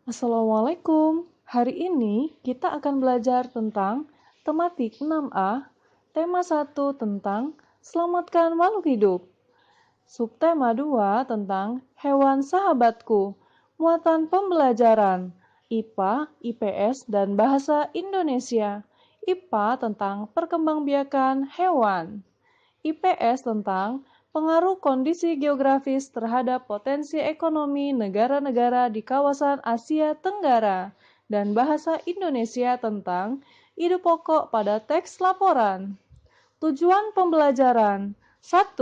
Assalamualaikum. Hari ini kita akan belajar tentang tematik 6A, tema 1 tentang selamatkan makhluk hidup. Subtema 2 tentang hewan sahabatku, muatan pembelajaran, IPA, IPS, dan bahasa Indonesia. IPA tentang perkembangbiakan hewan. IPS tentang pengaruh kondisi geografis terhadap potensi ekonomi negara-negara di kawasan Asia Tenggara, dan bahasa Indonesia tentang ide pokok pada teks laporan. Tujuan pembelajaran: 1.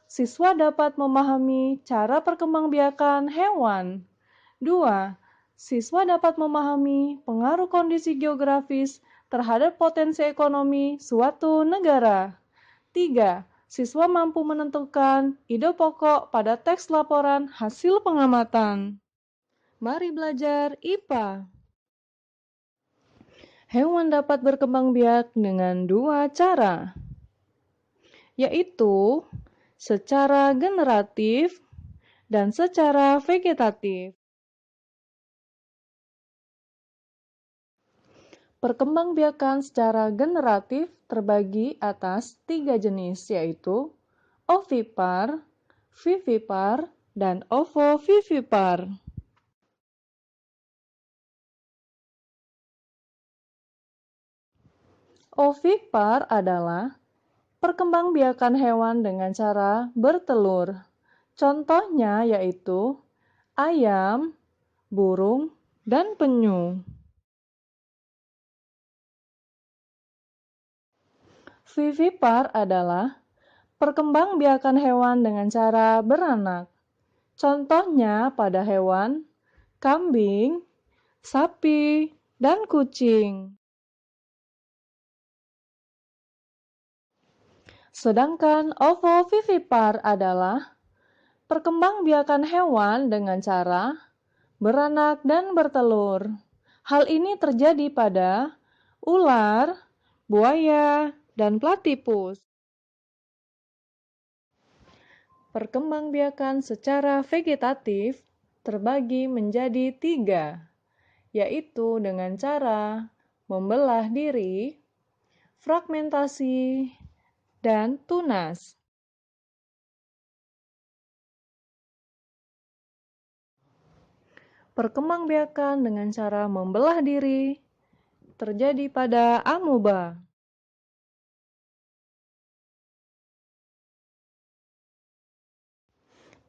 Siswa dapat memahami cara perkembangbiakan hewan. 2. Siswa dapat memahami pengaruh kondisi geografis terhadap potensi ekonomi suatu negara. 3. Siswa mampu menentukan ide pokok pada teks laporan hasil pengamatan. Mari belajar IPA. Hewan dapat berkembang biak dengan dua cara, yaitu secara generatif dan secara vegetatif. Perkembangbiakan secara generatif terbagi atas 3 jenis, yaitu ovipar, vivipar, dan ovovivipar. Ovipar adalah perkembangbiakan hewan dengan cara bertelur. Contohnya yaitu ayam, burung, dan penyu. Vivipar adalah perkembangbiakan hewan dengan cara beranak. Contohnya pada hewan kambing, sapi, dan kucing. Sedangkan ovovivipar adalah perkembangbiakan hewan dengan cara beranak dan bertelur. Hal ini terjadi pada ular, buaya, dan platypus. Perkembangbiakan secara vegetatif terbagi menjadi 3, yaitu dengan cara membelah diri, fragmentasi, dan tunas. Perkembangbiakan dengan cara membelah diri terjadi pada amoeba.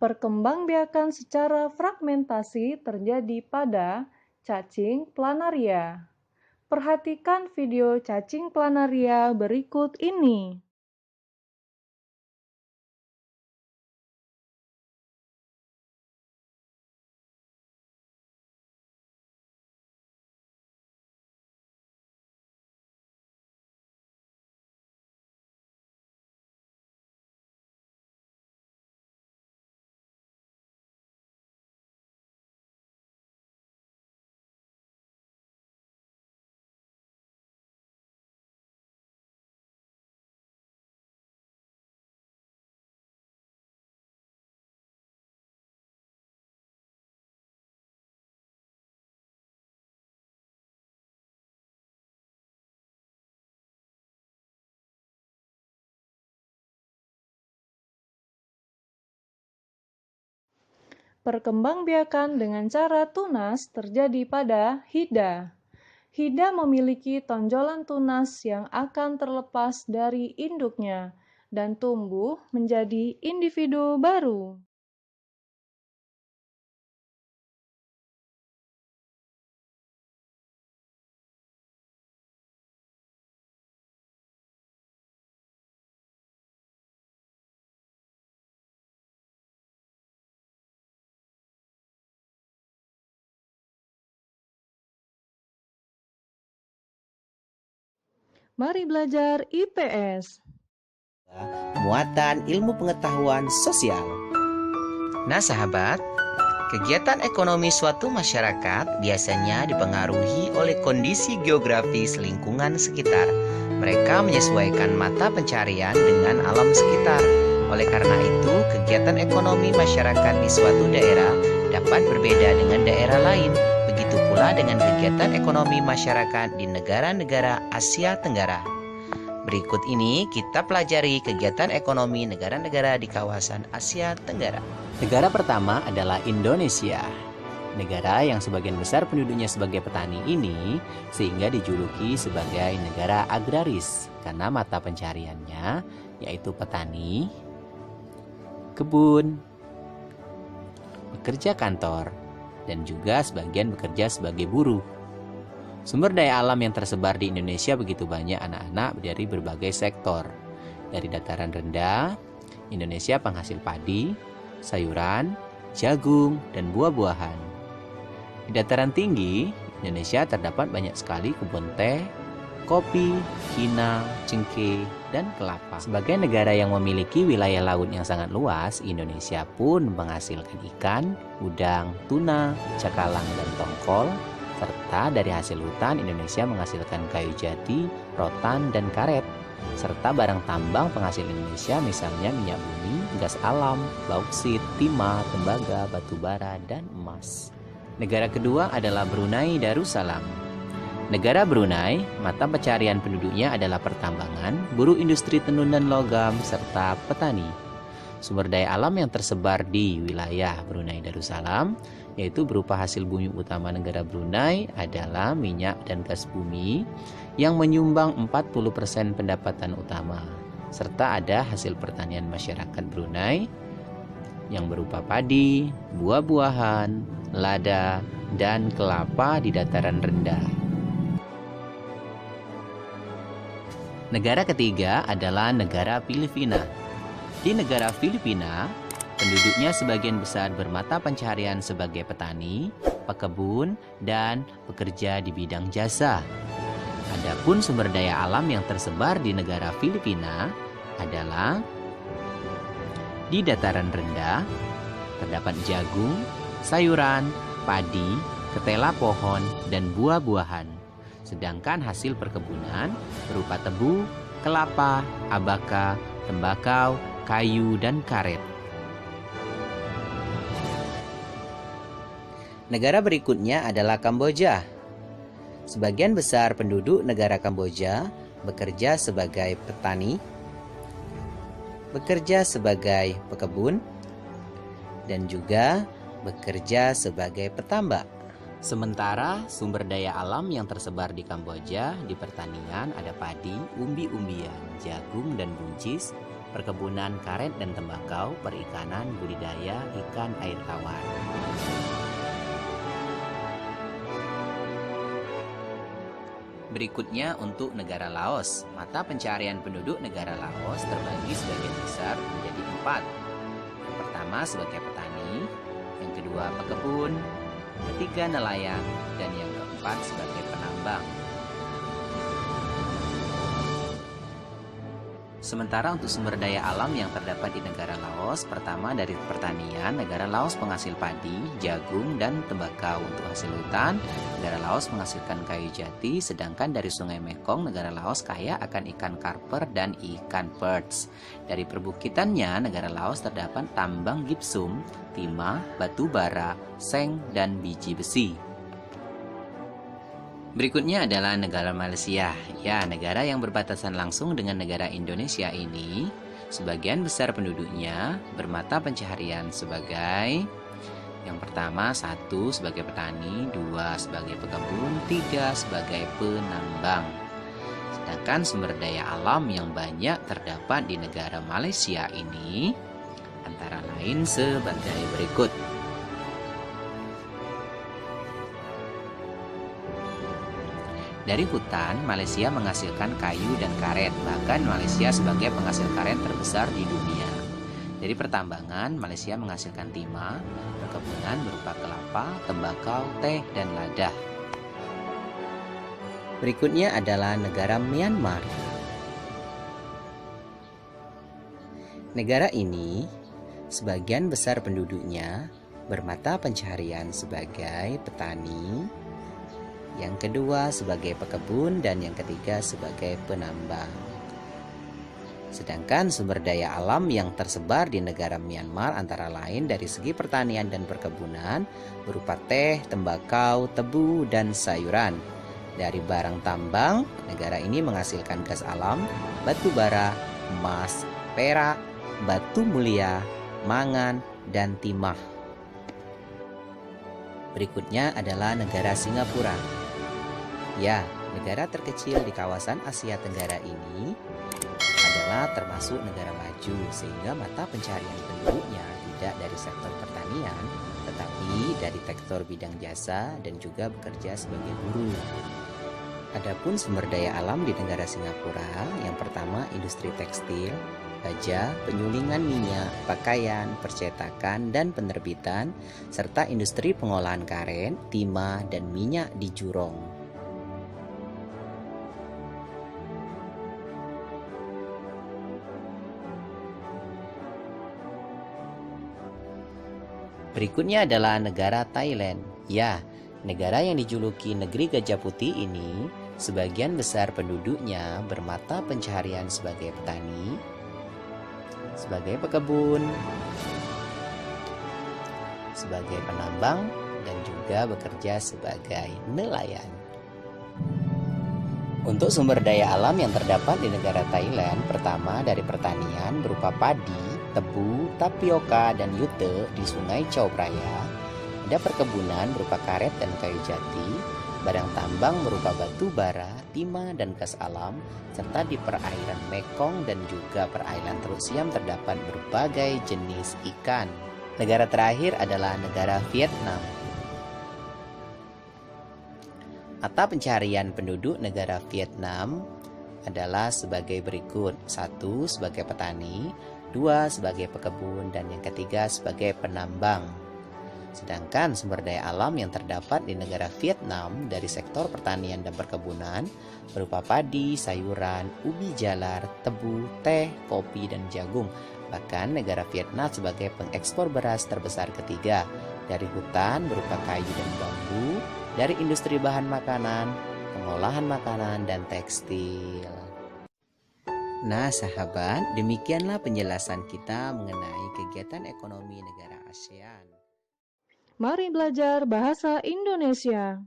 Perkembangbiakan secara fragmentasi terjadi pada cacing planaria. Perhatikan video cacing planaria berikut ini. Perkembangbiakan dengan cara tunas terjadi pada hida. Hida memiliki tonjolan tunas yang akan terlepas dari induknya dan tumbuh menjadi individu baru. Mari belajar IPS. Muatan ilmu pengetahuan sosial. Nah sahabat, kegiatan ekonomi suatu masyarakat biasanya dipengaruhi oleh kondisi geografis lingkungan sekitar. Mereka menyesuaikan mata pencarian dengan alam sekitar. Oleh karena itu, kegiatan ekonomi masyarakat di suatu daerah dapat berbeda dengan daerah lain. Begitu Begitu pula dengan kegiatan ekonomi masyarakat di negara-negara Asia Tenggara. Berikut ini kita pelajari kegiatan ekonomi negara-negara di kawasan Asia Tenggara. Negara pertama adalah Indonesia. Negara yang sebagian besar penduduknya sebagai petani ini sehingga dijuluki sebagai negara agraris karena mata pencariannya yaitu petani, kebun, bekerja kantor, dan juga sebagian bekerja sebagai buruh. Sumber daya alam yang tersebar di Indonesia begitu banyak anak-anak dari berbagai sektor. Dari dataran rendah, Indonesia penghasil padi, sayuran, jagung, dan buah-buahan. Di dataran tinggi, Indonesia terdapat banyak sekali kebun teh, kopi, kinau, cengkeh, dan kelapa. Sebagai negara yang memiliki wilayah laut yang sangat luas, Indonesia pun menghasilkan ikan, udang, tuna, cakalang, dan tongkol. Serta dari hasil hutan, Indonesia menghasilkan kayu jati, rotan, dan karet. Serta barang tambang penghasil Indonesia misalnya minyak bumi, gas alam, bauksit, timah, tembaga, batu bara, dan emas. Negara kedua adalah Brunei Darussalam. Negara Brunei, mata pencarian penduduknya adalah pertambangan, buruh industri tenun dan logam, serta petani. Sumber daya alam yang tersebar di wilayah Brunei Darussalam yaitu berupa hasil bumi utama negara Brunei adalah minyak dan gas bumi yang menyumbang 40% pendapatan utama, serta ada hasil pertanian masyarakat Brunei yang berupa padi, buah-buahan, lada, dan kelapa di dataran rendah. Negara ketiga adalah negara Filipina. Di negara Filipina, penduduknya sebagian besar bermata pencaharian sebagai petani, pekebun, dan bekerja di bidang jasa. Adapun sumber daya alam yang tersebar di negara Filipina adalah di dataran rendah, terdapat jagung, sayuran, padi, ketela pohon, dan buah-buahan. Sedangkan hasil perkebunan berupa tebu, kelapa, abaka, tembakau, kayu, dan karet. Negara berikutnya adalah Kamboja. Sebagian besar penduduk negara Kamboja bekerja sebagai petani, bekerja sebagai pekebun, dan juga bekerja sebagai petambak. Sementara sumber daya alam yang tersebar di Kamboja di pertanian ada padi, umbi-umbian, jagung dan buncis, perkebunan karet dan tembakau, perikanan, budidaya ikan air tawar. Berikutnya untuk negara Laos. Mata pencarian penduduk negara Laos terbagi sebagian besar menjadi 4. Yang pertama sebagai petani, yang kedua pekebun, ketiga nelayan, dan yang keempat sebagai penambang. Sementara untuk sumber daya alam yang terdapat di negara Laos, pertama dari pertanian, negara Laos penghasil padi, jagung, dan tembakau. Untuk hasil hutan, negara Laos menghasilkan kayu jati, sedangkan dari sungai Mekong, negara Laos kaya akan ikan karper dan ikan perch. Dari perbukitannya, negara Laos terdapat tambang gipsum, timah, batu bara, seng, dan biji besi. Berikutnya adalah negara Malaysia. Ya, negara yang berbatasan langsung dengan negara Indonesia ini, sebagian besar penduduknya bermata pencaharian sebagai yang pertama, 1 sebagai petani, 2 sebagai pekebun, 3 sebagai penambang. Sedangkan sumber daya alam yang banyak terdapat di negara Malaysia ini antara lain sebagai berikut. Dari hutan, Malaysia menghasilkan kayu dan karet. Bahkan Malaysia sebagai penghasil karet terbesar di dunia. Dari pertambangan, Malaysia menghasilkan timah, perkebunan berupa kelapa, tembakau, teh, dan lada. Berikutnya adalah negara Myanmar. Negara ini, sebagian besar penduduknya bermata pencaharian sebagai petani, yang kedua sebagai pekebun, dan yang ketiga sebagai penambang. Sedangkan sumber daya alam yang tersebar di negara Myanmar antara lain dari segi pertanian dan perkebunan berupa teh, tembakau, tebu, dan sayuran. Dari barang tambang, negara ini menghasilkan gas alam, batu bara, emas, perak, batu mulia, mangan, dan timah. Berikutnya adalah negara Singapura. Ya, negara terkecil di kawasan Asia Tenggara ini adalah termasuk negara maju sehingga mata pencaharian penduduknya tidak dari sektor pertanian tetapi dari sektor bidang jasa dan juga bekerja sebagai buruh. Adapun sumber daya alam di negara Singapura, yang pertama industri tekstil, baja, penyulingan minyak, pakaian, percetakan dan penerbitan, serta industri pengolahan karet, timah dan minyak di Jurong. Berikutnya adalah negara Thailand. Ya, negara yang dijuluki negeri gajah putih ini, sebagian besar penduduknya bermata pencaharian sebagai petani, sebagai pekebun, sebagai penambang, dan juga bekerja sebagai nelayan. Untuk sumber daya alam yang terdapat di negara Thailand, pertama dari pertanian berupa padi, tebu, tapioka, dan yute di Sungai Chao Phraya. Ada perkebunan berupa karet dan kayu jati, barang tambang berupa batu bara, timah, dan gas alam, serta di perairan Mekong dan juga perairan Teluk Siam terdapat berbagai jenis ikan. Negara terakhir adalah negara Vietnam. Mata pencaharian penduduk negara Vietnam adalah sebagai berikut. 1. Sebagai petani, 2. Sebagai pekebun, dan yang ketiga sebagai penambang. Sedangkan sumber daya alam yang terdapat di negara Vietnam dari sektor pertanian dan perkebunan berupa padi, sayuran, ubi jalar, tebu, teh, kopi, dan jagung. Bahkan negara Vietnam sebagai pengekspor beras terbesar ketiga. Dari hutan berupa kayu dan bambu, dari industri bahan makanan, pengolahan makanan, dan tekstil. Nah sahabat, demikianlah penjelasan kita mengenai kegiatan ekonomi negara ASEAN. Mari belajar bahasa Indonesia.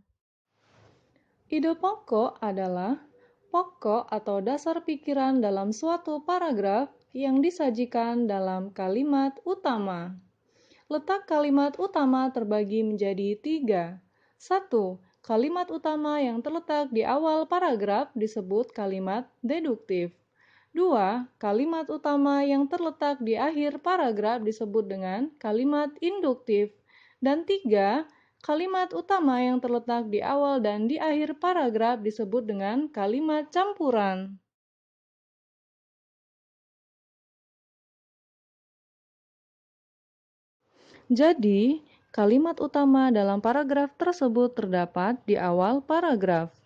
Ide pokok adalah pokok atau dasar pikiran dalam suatu paragraf yang disajikan dalam kalimat utama. Letak kalimat utama terbagi menjadi 3. 1. Kalimat utama yang terletak di awal paragraf disebut kalimat deduktif. 2. Kalimat utama yang terletak di akhir paragraf disebut dengan kalimat induktif. Dan 3. Kalimat utama yang terletak di awal dan di akhir paragraf disebut dengan kalimat campuran. Jadi, kalimat utama dalam paragraf tersebut terdapat di awal paragraf.